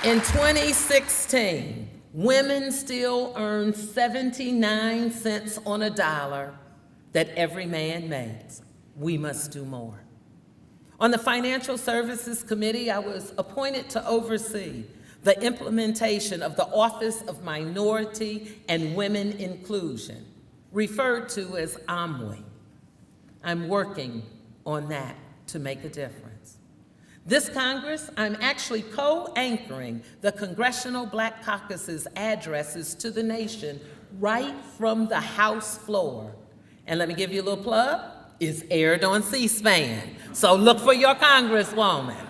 In 2016, women still earn 79 cents on a dollar that every man makes. We must do more. On the Financial Services Committee, I was appointed to oversee the implementation of the Office of Minority and Women Inclusion, referred to as OMWI. I'm working on that to make a difference. This Congress, I'm actually co-anchoring the Congressional Black Caucus's addresses to the nation right from the House floor. And let me give you a little plug, it's aired on C-SPAN, so look for your Congresswoman.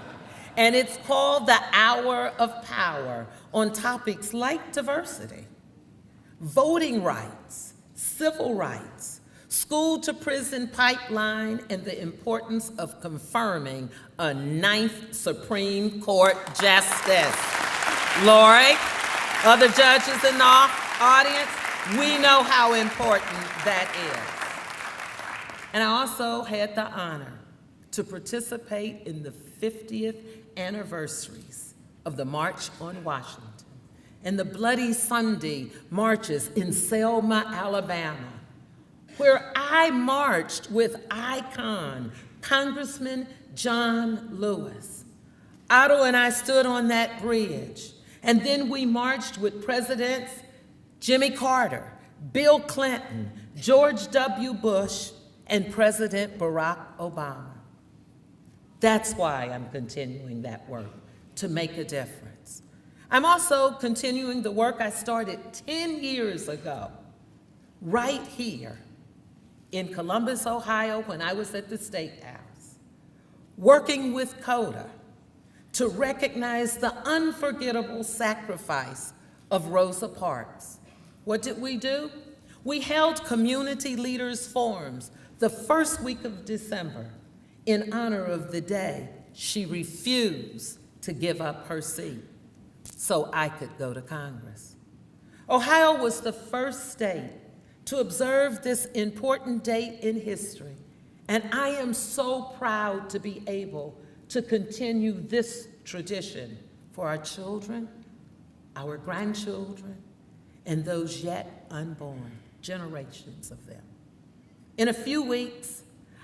And it's called the Hour of Power on topics like diversity, voting rights, civil rights, school-to-prison pipeline, and the importance of confirming a 9th Supreme Court justice. Lori, other judges in the audience, we know how important that is. And I also had the honor to participate in the 50th anniversaries of the March on Washington and the Bloody Sunday marches in Selma, Alabama, where I marched with icon Congressman John Lewis. Otto and I stood on that bridge, and then we marched with Presidents Jimmy Carter, Bill Clinton, George W. Bush, and President Barack Obama. That's why I'm continuing that work, to make a difference. I'm also continuing the work I started 10 years ago, right here in Columbus, Ohio, when I was at the State House, working with CODA to recognize the unforgettable sacrifice of Rosa Parks. What did we do? We held community leaders forums the first week of December in honor of the day she refused to give up her seat so I could go to Congress. Ohio was the first state to observe this important date in history, and I am so proud to be able to continue this tradition for our children, our grandchildren, and those yet unborn, generations of them. In a few weeks,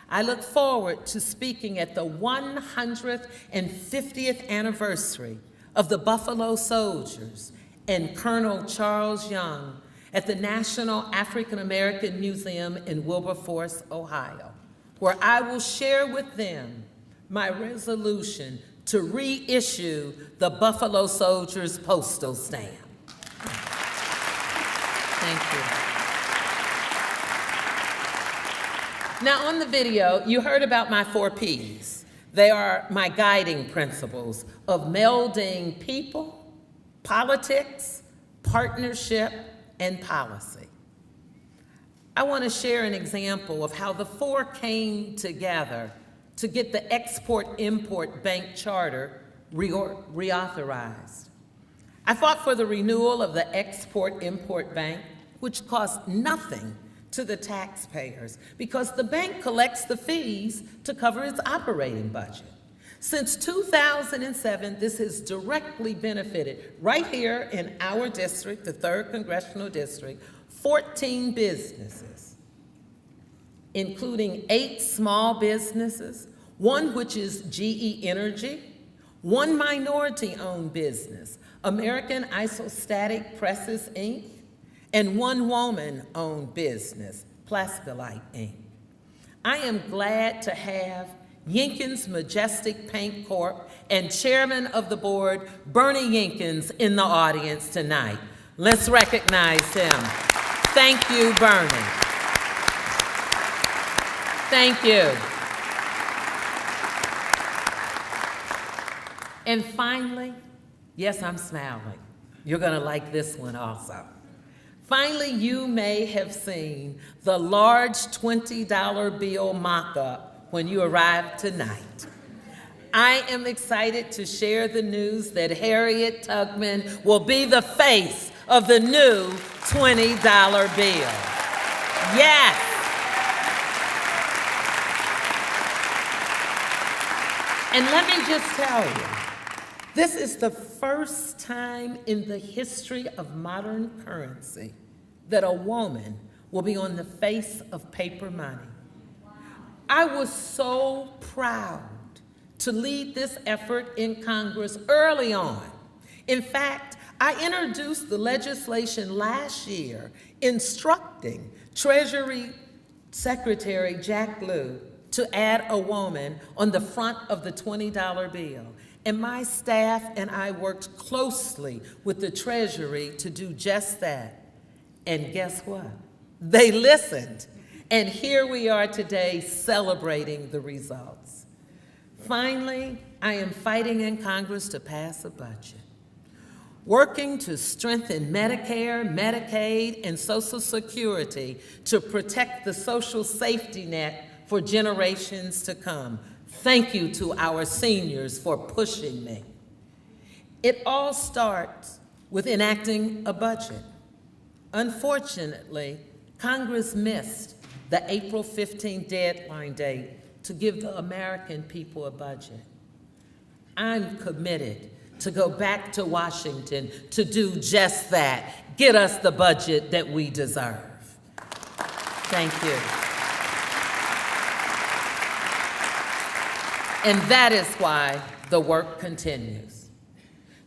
I look forward to speaking at the 150th anniversary of the Buffalo Soldiers and Colonel Charles Young at the National African American Museum in Wilberforce, Ohio, where I will share with them my resolution to reissue the Buffalo Soldiers postal stamp. Thank you. Now, on the video, you heard about my 4 Ps. They are my guiding principles of melding people, politics, partnership, and policy. I want to share an example of how the 4 came together to get the Export-Import Bank Charter reauthorized. I fought for the renewal of the Export-Import Bank, which cost nothing to the taxpayers because the bank collects the fees to cover its operating budget. Since 2007, this has directly benefited, right here in our district, the 3rd Congressional District, 14 businesses, including 8 small businesses, 1 which is GE Energy, 1 minority-owned business, American Isostatic Presses, Inc., and 1 woman-owned business, Plascolite, Inc. I am glad to have Jenkins Majestic Paint Corp. And Chairman of the Board, Bernie Jenkins, in the audience tonight. Let's recognize him. Thank you, Bernie. Thank you. And finally, yes, I'm smiling. You're gonna like this one also. Finally, you may have seen the large $20 bill mock-up when you arrived tonight. I am excited to share the news that Harriet Tubman will be the face of the new $20 bill. Yes. And let me just tell you, This is the first time in the history of modern currency that a woman will be on the face of paper money. I was so proud to lead this effort in Congress early on. In fact, I introduced the legislation last year instructing Treasury Secretary Jack Lew to add a woman on the front of the $20 bill. And my staff and I worked closely with the Treasury to do just that. And guess what? They listened. And here we are today celebrating the results. Finally, I am fighting in Congress to pass a budget, working to strengthen Medicare, Medicaid, and Social Security to protect the social safety net for generations to come. Thank you to our seniors for pushing me. It all starts with enacting a budget. Unfortunately, Congress missed the April 15th deadline date to give the American people a budget. I'm committed to go back to Washington to do just that, get us the budget that we deserve. Thank you. And that is why the work continues.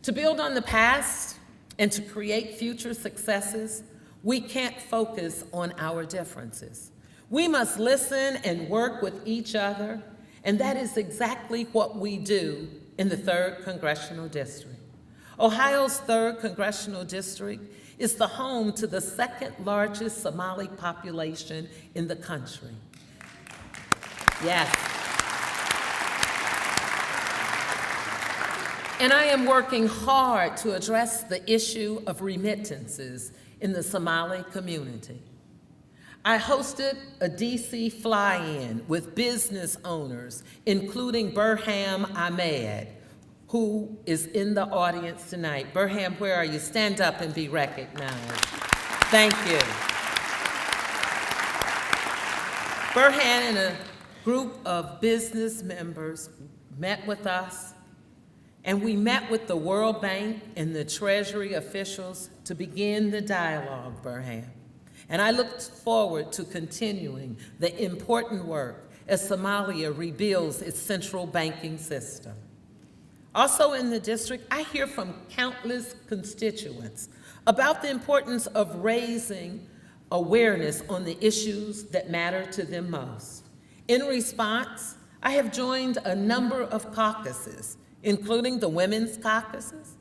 To build on the past and to create future successes, we can't focus on our differences. We must listen and work with each other, and that is exactly what we do in the 3rd Congressional District. Ohio's 3rd Congressional District is the home to the 2nd largest Somali population in the country. Yes. And I am working hard to address the issue of remittances in the Somali community. I hosted a DC fly-in with business owners, including Burham Ahmed, who is in the audience tonight. Burham, where are you? Stand up and be recognized. Thank you. Burham and a group of business members met with us, and we met with the World Bank and the Treasury officials to begin the dialogue, Burham. And I look forward to continuing the important work as Somalia rebuilds its central banking system. Also in the district, I hear from countless constituents about the importance of raising awareness on the issues that matter to them most. In response, I have joined a number of caucuses, including the Women's Caucuses,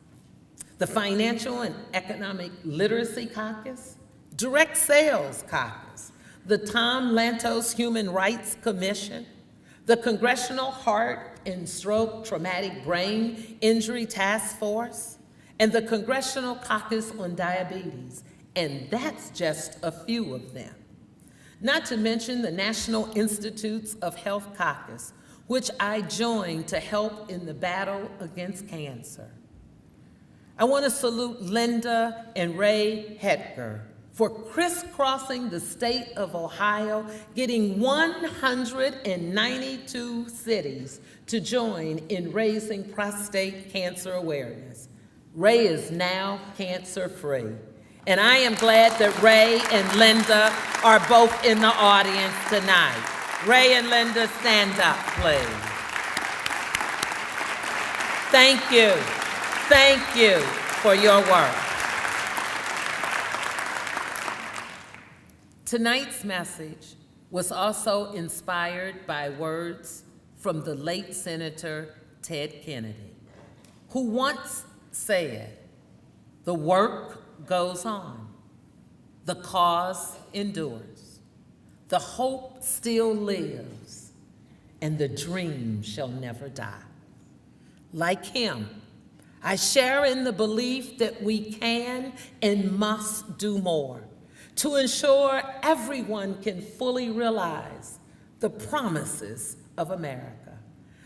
the Financial and Economic Literacy Caucus, Direct Sales Caucus, the Tom Lantos Human Rights Commission, the Congressional Heart and Stroke Traumatic Brain Injury Task Force, and the Congressional Caucus on Diabetes, and that's just a few of them. Not to mention the National Institutes of Health Caucus, which I joined to help in the battle against cancer. I want to salute Linda and Ray Hetker for crisscrossing the state of Ohio, getting 192 cities to join in raising prostate cancer awareness. Ray is now cancer-free. And I am glad that Ray and Linda are both in the audience tonight. Ray and Linda, stand up, please. Thank you. Thank you for your work. Tonight's message was also inspired by words from the late Senator Ted Kennedy, who once said, "The work goes on, the cause endures, the hope still lives, and the dream shall never die." Like him, I share in the belief that we can and must do more to ensure everyone can fully realize the promises of America.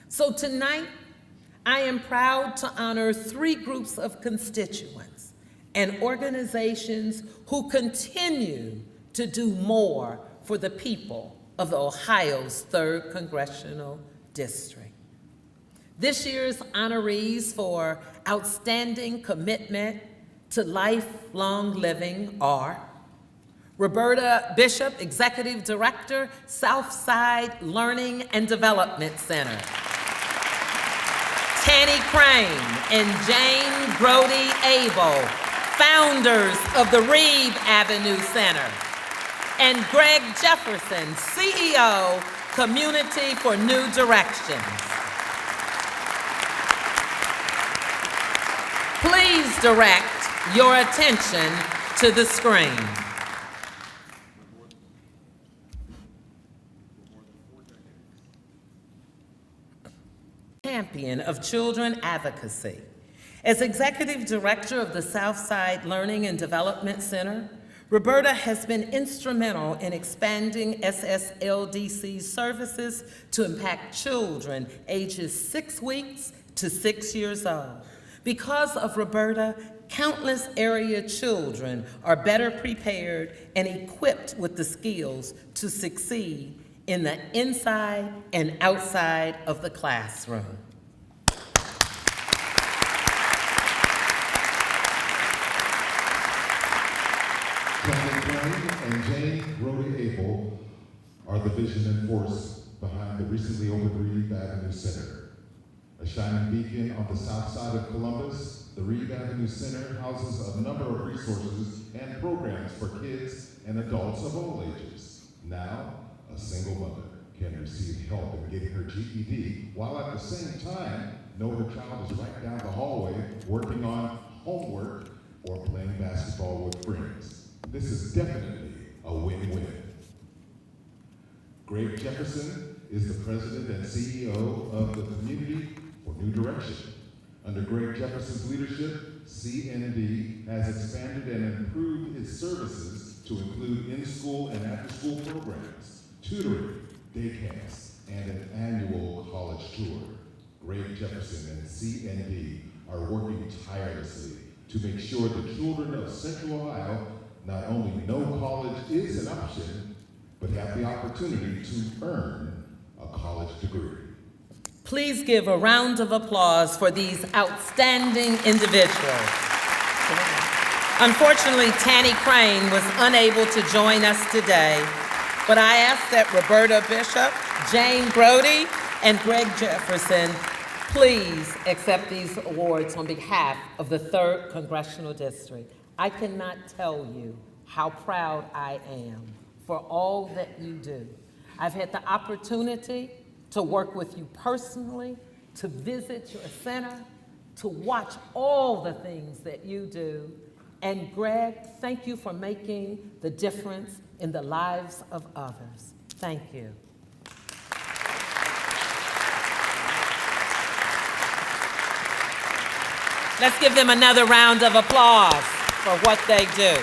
So tonight, I am proud to honor 3 groups of constituents and organizations who continue to do more for the people of Ohio's 3rd Congressional District. This year's honorees for outstanding commitment to lifelong living are Roberta Bishop, Executive Director, Southside Learning and Development Center. Tanny Crane and Jane Brody Abel, founders of the Reed Avenue Center. And Greg Jefferson, CEO, Community for New Directions. Please direct your attention to the screen. Champion of children advocacy. As Executive Director of the Southside Learning and Development Center, Roberta has been instrumental in expanding SSLDC's services to impact children ages 6 weeks to 6 years old. Because of Roberta, countless area children are better prepared and equipped with the skills to succeed in the inside and outside of the classroom. Tanny Crane and Jane Brody Abel are the vision and force behind the recently opened Reed Avenue Center. A shining beacon on the south side of Columbus, the Reed Avenue Center houses a number of resources and programs for kids and adults of all ages. Now, a single mother can receive help in getting her GED, while at the same time know her child is right down the hallway working on homework or playing basketball with friends. This is definitely a win-win. Greg Jefferson is the president and CEO of the Community for New Direction. Under Greg Jefferson's leadership, CND has expanded and improved its services to include in-school and after-school programs, tutoring, day camps, and an annual college tour. Greg Jefferson and CND are working tirelessly to make sure the children of Central Ohio not only know college is an option, but have the opportunity to earn a college degree. Please give a round of applause for these outstanding individuals. Unfortunately, Tanny Crane was unable to join us today, but I ask that Roberta Bishop, Jane Brody, and Greg Jefferson please accept these awards on behalf of the 3rd Congressional District. I cannot tell you how proud I am for all that you do. I've had the opportunity to work with you personally, to visit your center, to watch all the things that you do. And Greg, thank you for making the difference in the lives of others. Thank you. Let's give them another round of applause for what they do.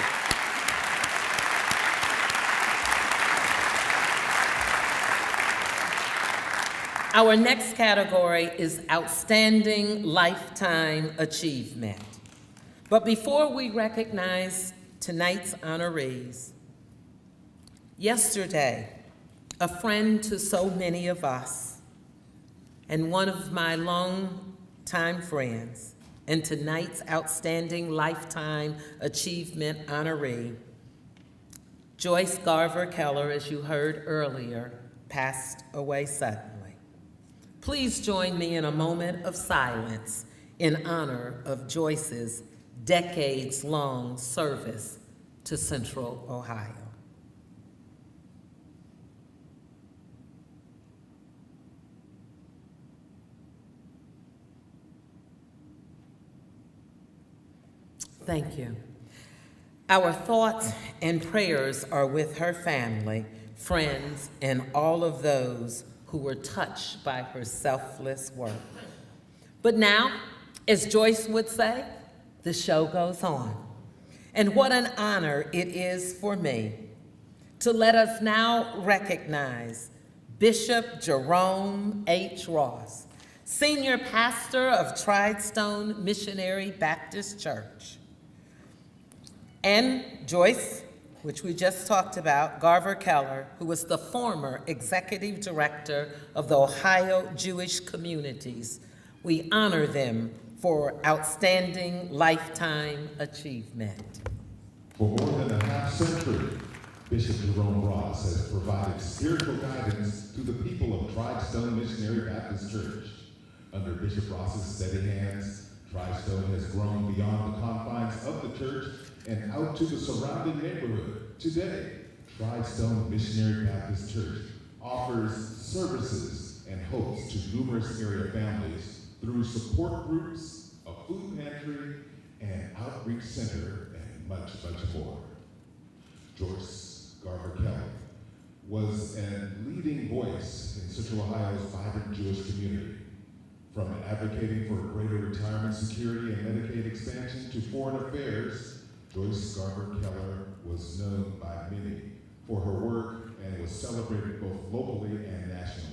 Our next category is Outstanding Lifetime Achievement. But before we recognize tonight's honorees, yesterday, a friend to so many of us, and one of my longtime friends, and tonight's Outstanding Lifetime Achievement honoree, Joyce Garver Keller, as you heard earlier, passed away suddenly. Please join me in a moment of silence in honor of Joyce's decades-long service to Central Ohio. Thank you. Our thoughts and prayers are with her family, friends, and all of those who were touched by her selfless work. But now, as Joyce would say, the show goes on. And what an honor it is for me to let us now recognize Bishop Jerome H. Ross, Senior Pastor of Tridestone Missionary Baptist Church, and Joyce, which we just talked about, Garver Keller, who was the former Executive Director of the Ohio Jewish Communities, We honor them for outstanding lifetime achievement. For more than a half century, Bishop Jerome Ross has provided spiritual guidance to the people of Tridestone Missionary Baptist Church. Under Bishop Ross's steady hands, Tridestone has grown beyond the confines of the church and out to the surrounding neighborhood. Today, Tridestone Missionary Baptist Church offers services and hopes to numerous area families through support groups, a food pantry, an outreach center, and much, much more. Joyce Garver Kelly was a leading voice in Central Ohio's vibrant Jewish community. From advocating for greater retirement security and Medicaid expansion to foreign affairs, Joyce Garver Keller was known by many for her work and was celebrated both locally and nationally.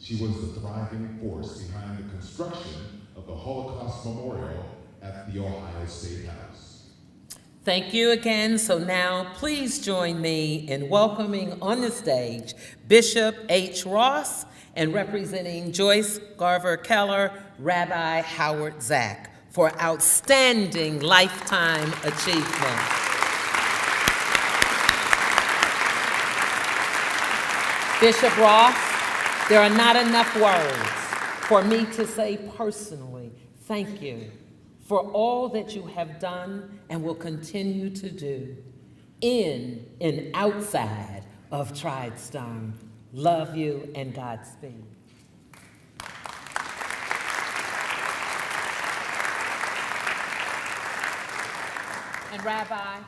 She was the thriving force behind the construction of the Holocaust Memorial at the Ohio State House. Thank you again. So now please join me in welcoming on the stage Bishop H. Ross and representing Joyce Garver Keller, Rabbi Howard Zach, for outstanding lifetime achievement. Bishop Ross, there are not enough words for me to say personally thank you for all that you have done and will continue to do in and outside of Tridestone. Love you and Godspeed. And Rabbi,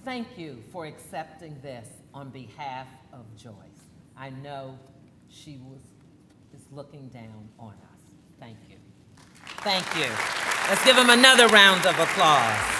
thank you for accepting this on behalf of Joyce. I know she is looking down on us. Thank you. Thank you. Let's give him another round of applause.